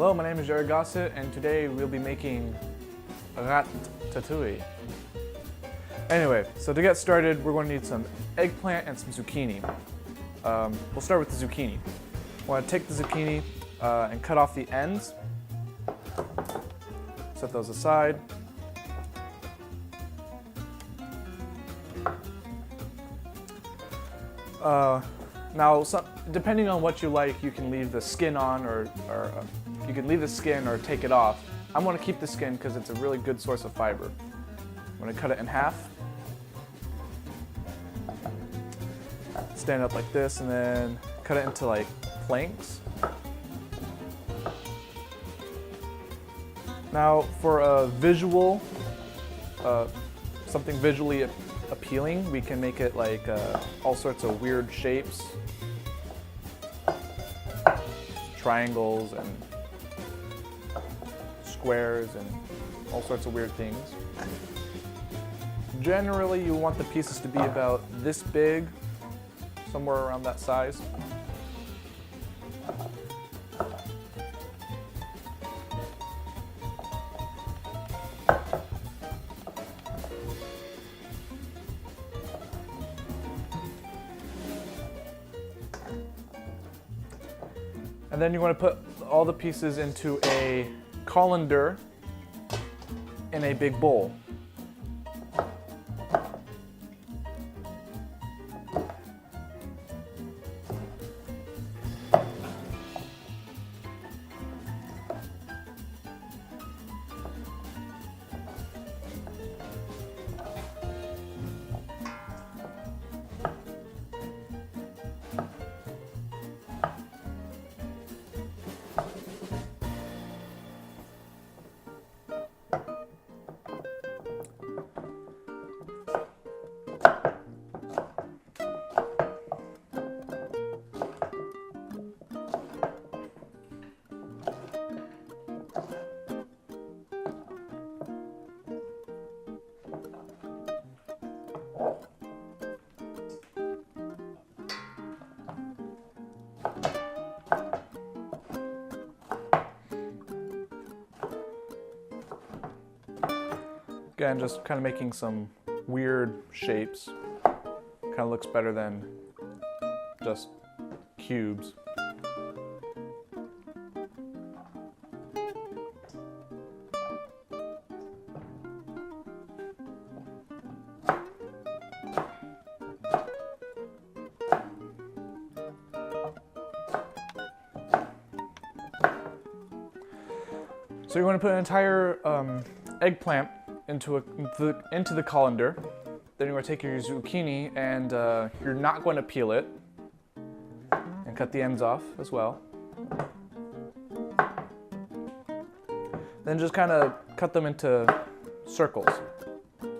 Hello, my name is Jared Gossett, and today we'll be making ratatouille. Anyway, so to get started, we're going to need some eggplant and some zucchini. We'll start with the zucchini. I want to take the zucchini and cut off the ends. Set those aside. Now, depending on what you like, you can leave the skin on, or you can leave the skin or take it off. I'm going to keep the skin because it's a really good source of fiber. I'm going to cut it in half. Stand up like this, and then cut it into like planks. Now, for a visual, something visually appealing, we can make it like all sorts of weird shapes, triangles and squares and all sorts of weird things. Generally, you want the pieces to be about this big, somewhere around that size. And then you want to put all the pieces into a colander in a big bowl. Again, just kind of making some weird shapes. Kind of looks better than just cubes. So you want to put an entire eggplant into the colander. Then you're going to take your zucchini and you're not going to peel it, and cut the ends off as well. Then just kind of cut them into circles. Then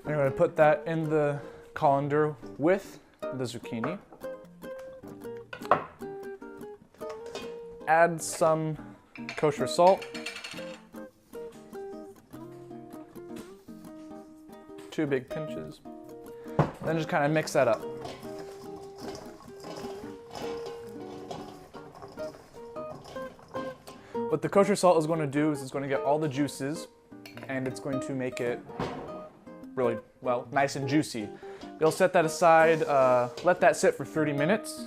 you're going to put that in the colander with the zucchini. Add some kosher salt. 2 big pinches. Then just kind of mix that up. What the kosher salt is going to do is it's going to get all the juices, and it's going to make it really, well, nice and juicy. You'll set that aside, let that sit for 30 minutes,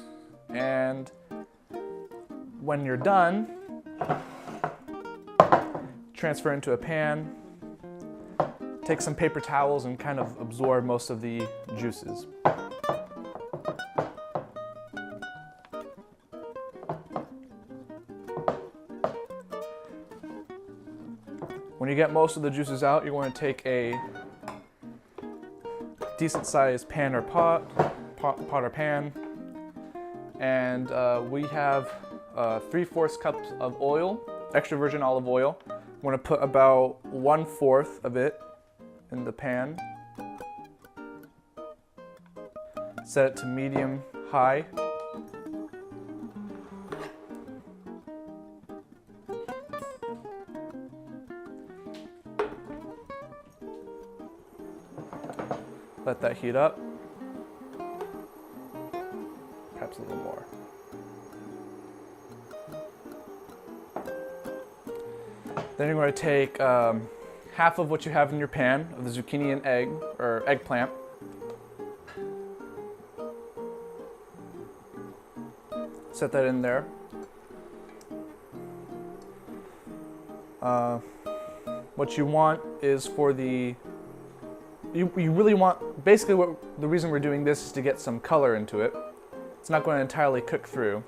and when you're done, transfer into a pan. Take some paper towels and kind of absorb most of the juices. When you get most of the juices out, you're going to take a decent sized pan or pot or pan, and we have 3/4 cups of oil, extra virgin olive oil. I'm going to put about 1/4 of it in the pan. Set it to medium high. Let that heat up. Perhaps a little more. Then you're going to take half of what you have in your pan of the zucchini and egg, or eggplant. Set that in there. What you want is for the, you really want, basically the reason we're doing this is to get some color into it. It's not going to entirely cook through.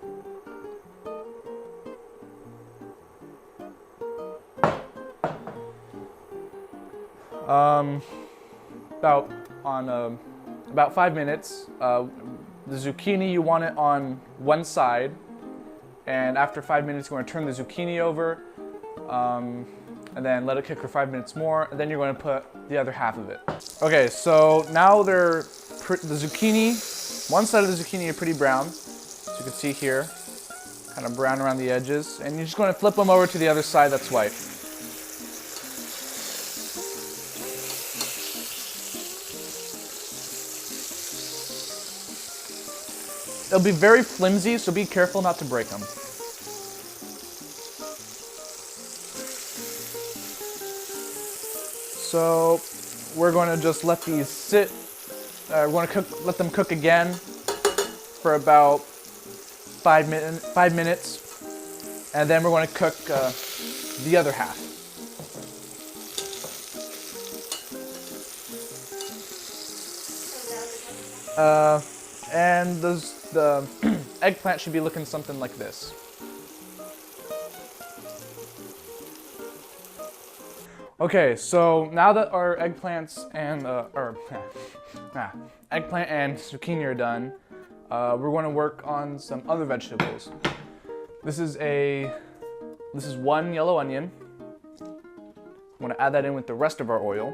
About 5 minutes. The zucchini, you want it on one side, and after 5 minutes, you're going to turn the zucchini over, and then let it cook for 5 minutes more, and then you're going to put the other half of it. Okay, so now the zucchini, one side of the zucchini are pretty brown, as you can see here, kind of brown around the edges, and you're just going to flip them over to the other side that's white. They'll be very flimsy, so be careful not to break them. So we're going to just let these sit. We're going to let them cook again for about 5 minutes, and then we're going to cook the other half. And the eggplant should be looking something like this. Okay, so now that our eggplants and eggplant and zucchini are done, we're going to work on some other vegetables. This is one yellow onion. I'm going to add that in with the rest of our oil.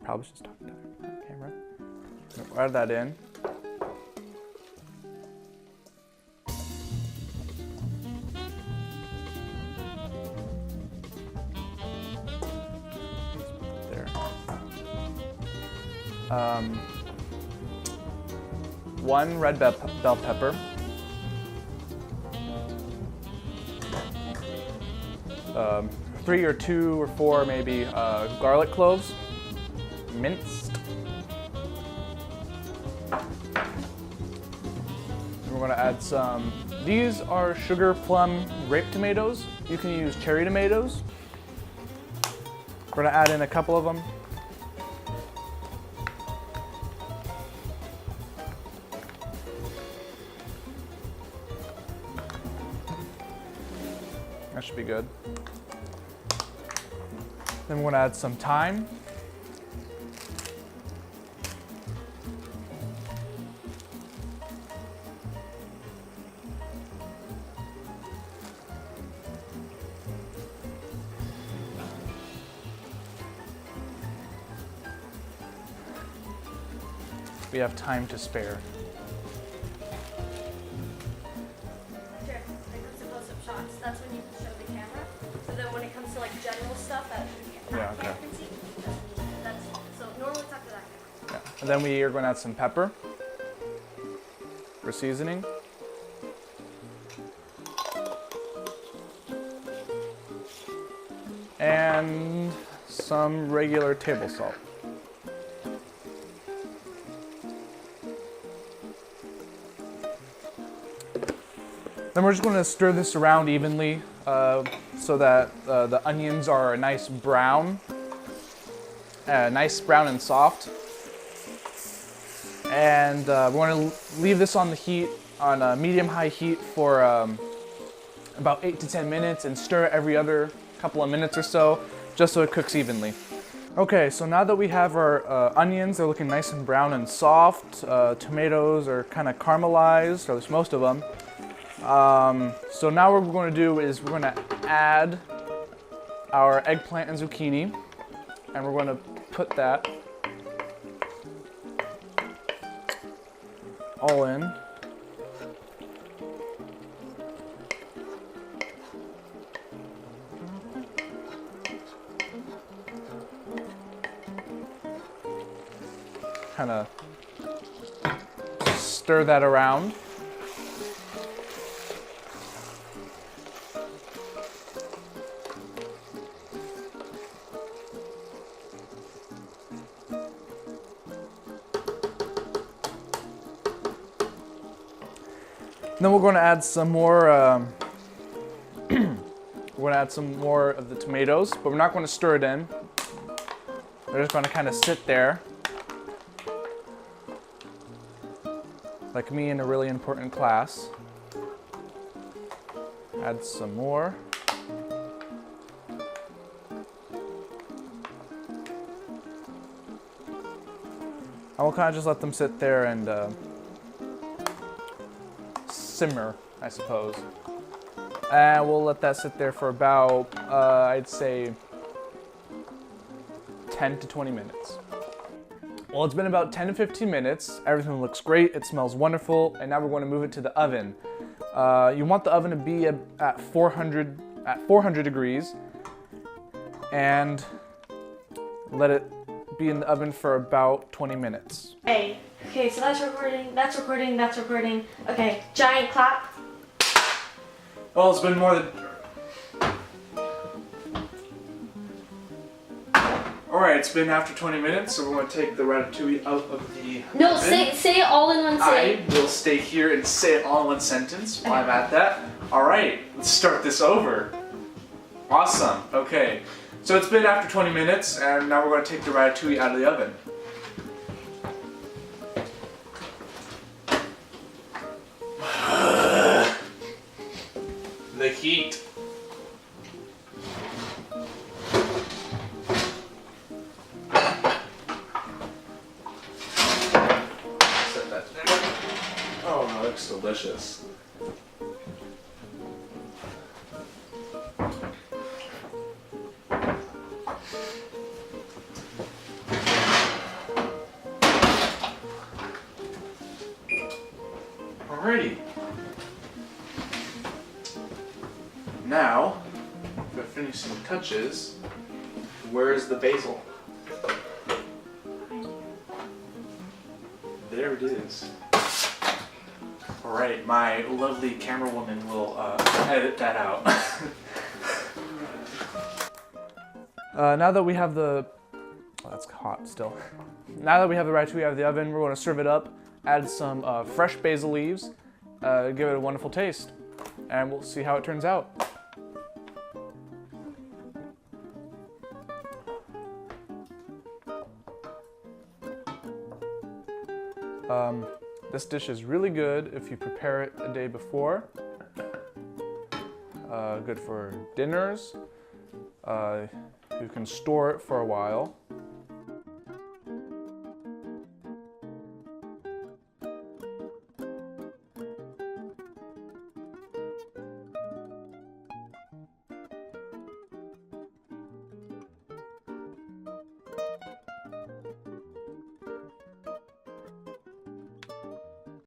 Probably should talk to the camera. We'll add that in. There. One red bell pepper. 3 or 2 or 4 maybe garlic cloves, minced. We're going to add some, these are sugar plum grape tomatoes. You can use cherry tomatoes. We're going to add in a couple of them. That should be good. Then we're going to add some thyme. We have time to spare. Sure. When it comes to close-up shots, that's when you can show the camera. So then when it comes to like general stuff that Yeah, okay. can see, that's so normally talk to that camera. Yeah. And then we are going to add some pepper for seasoning. And some regular table salt. Then we're just going to stir this around evenly so that the onions are a nice brown and soft. And we're going to leave this on the heat, on a medium-high heat for about 8 to 10 minutes and stir it every other couple of minutes or so, just so it cooks evenly. Okay, so now that we have our onions, they're looking nice and brown and soft. Tomatoes are kind of caramelized, or at least most of them. So now what we're going to do is we're going to add our eggplant and zucchini, and we're going to put that all in. Kind of stir that around. Then we're going to add some more. We're going to add some more of the tomatoes, but we're not going to stir it in. They're just going to kind of sit there, like me in a really important class. Add some more. And we'll kind of just let them sit there and simmer, I suppose. And we'll let that sit there for about, I'd say, 10 to 20 minutes. Well, it's been about 10 to 15 minutes. Everything looks great. It smells wonderful. And now we're going to move it to the oven. You want the oven to be at 400 degrees, and let it be in the oven for about 20 minutes. Hey, okay, so that's recording, that's recording, that's recording. Okay, giant clap. Well, it's been more than... Alright, it's been after 20 minutes, so we're going to take the ratatouille out of the No, oven. say it all in one sentence. I will stay here and say it all in one sentence while I'm at that. Alright, let's start this over. Awesome, okay. So it's been after 20 minutes, and now we're going to take the ratatouille out of the oven. The heat. Set that there. Oh, that looks delicious. Alrighty. Now, for finishing touches, where's the basil? There it is. Alright, my lovely camera woman will edit that out. Now that we have the... Oh, that's hot still. Now that we have the ratatouille out of the oven, we're going to serve it up, add some fresh basil leaves, give it a wonderful taste, and we'll see how it turns out. This dish is really good if you prepare it a day before. Good for dinners. You can store it for a while.